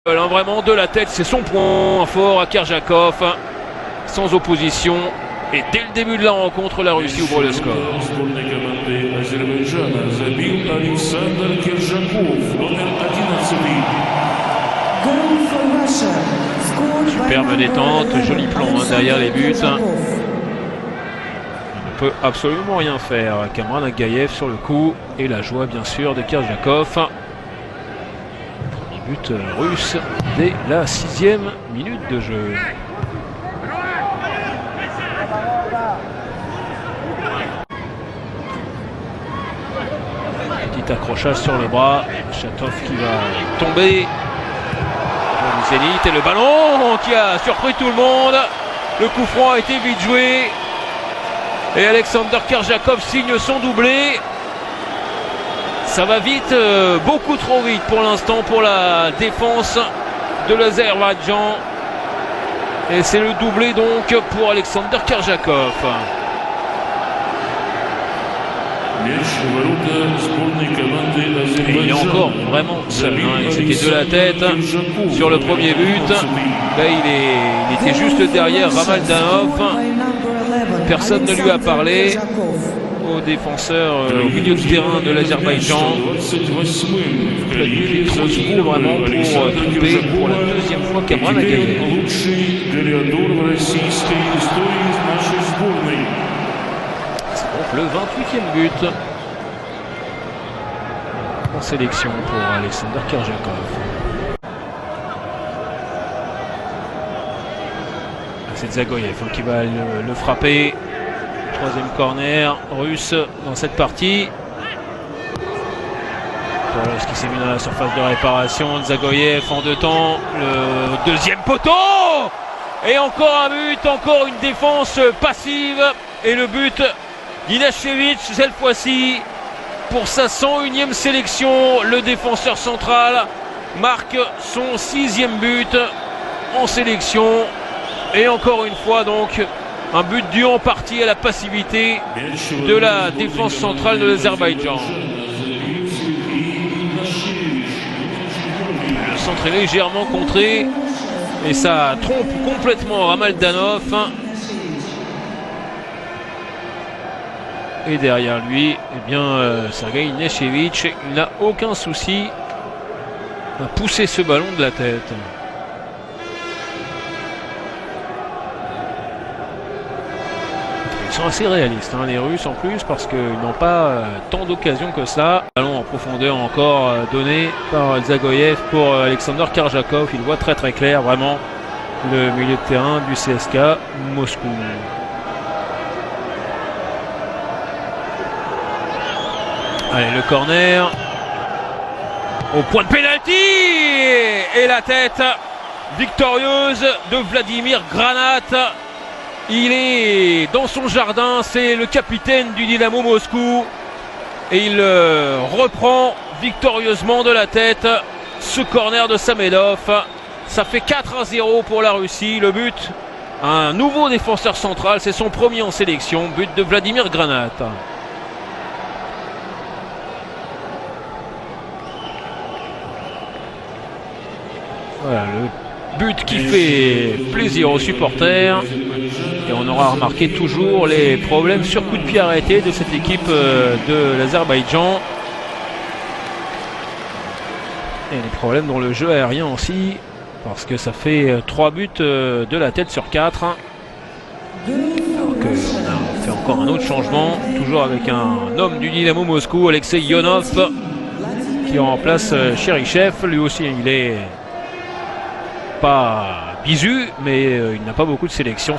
Vraiment de la tête, c'est son point fort à Kerjakov, sans opposition. Et dès le début de la rencontre, la Russie ouvre le score. Superbe détente, joli plan derrière les buts. Il ne peut absolument rien faire. Kamran Agaïev sur le coup et la joie bien sûr de Kerjakov. Premier but russe dès la 6e minute de jeu. Petit accrochage sur le bras. Chatov qui va tomber. Du Zénith et le ballon qui a surpris tout le monde. Le coup franc a été vite joué. Et Alexander Kerjakov signe son doublé. Ça va vite, beaucoup trop vite pour l'instant pour la défense de l'Azerbaïdjan. Et c'est le doublé donc pour Alexander Kerjakov. Et il est encore vraiment seul, hein. C'était de la tête sur le premier but. Là il était juste derrière Ramaldanov. Personne ne lui a parlé. Au défenseur au milieu de terrain de l'Azerbaïdjan. Il est trop timide vraiment pour tromper pour la deuxième fois Kamran Agaïev. C'est donc le 28e but en sélection pour Alexander Kerjakov. C'est Zagoyev qui va le frapper. Troisième corner russe dans cette partie. Voilà ce qui s'est mis dans la surface de réparation. Zagoyev en deux temps. Le deuxième poteau. Et encore un but, encore une défense passive. Et le but d'Inashevich cette fois-ci. Pour sa 101e sélection, le défenseur central marque son 6e but en sélection. Et encore une fois donc un but dû en partie à la passivité de la défense centrale de l'Azerbaïdjan. Le centre est légèrement contré et ça trompe complètement Ramaldanov. Et derrière lui, eh bien, Sergei Inashevich, il n'a aucun souci à pousser ce ballon de la tête. Ils sont assez réalistes, hein, les Russes en plus, parce qu'ils n'ont pas tant d'occasions que ça. Ballon en profondeur encore donné par Zagoyev pour Alexander Kerjakov. Il voit très très clair vraiment le milieu de terrain du CSKA Moscou. Allez, le corner au point de pénalty et la tête victorieuse de Vladimir Granat. Il est dans son jardin, c'est le capitaine du Dynamo Moscou et il reprend victorieusement de la tête ce corner de Samedov. Ça fait 4-0 pour la Russie. Le but, un nouveau défenseur central, c'est son premier en sélection, but de Vladimir Granat. Voilà le but qui fait plaisir aux supporters. Et on aura remarqué toujours les problèmes sur coup de pied arrêté de cette équipe de l'Azerbaïdjan. Et les problèmes dans le jeu aérien aussi. Parce que ça fait 3 buts de la tête sur 4. Alors qu'on a fait encore un autre changement. Toujours avec un homme du Dynamo Moscou, Alexei Ionov, qui remplace Cherichev. Lui aussi, il est pas bisu, mais il n'a pas beaucoup de sélection.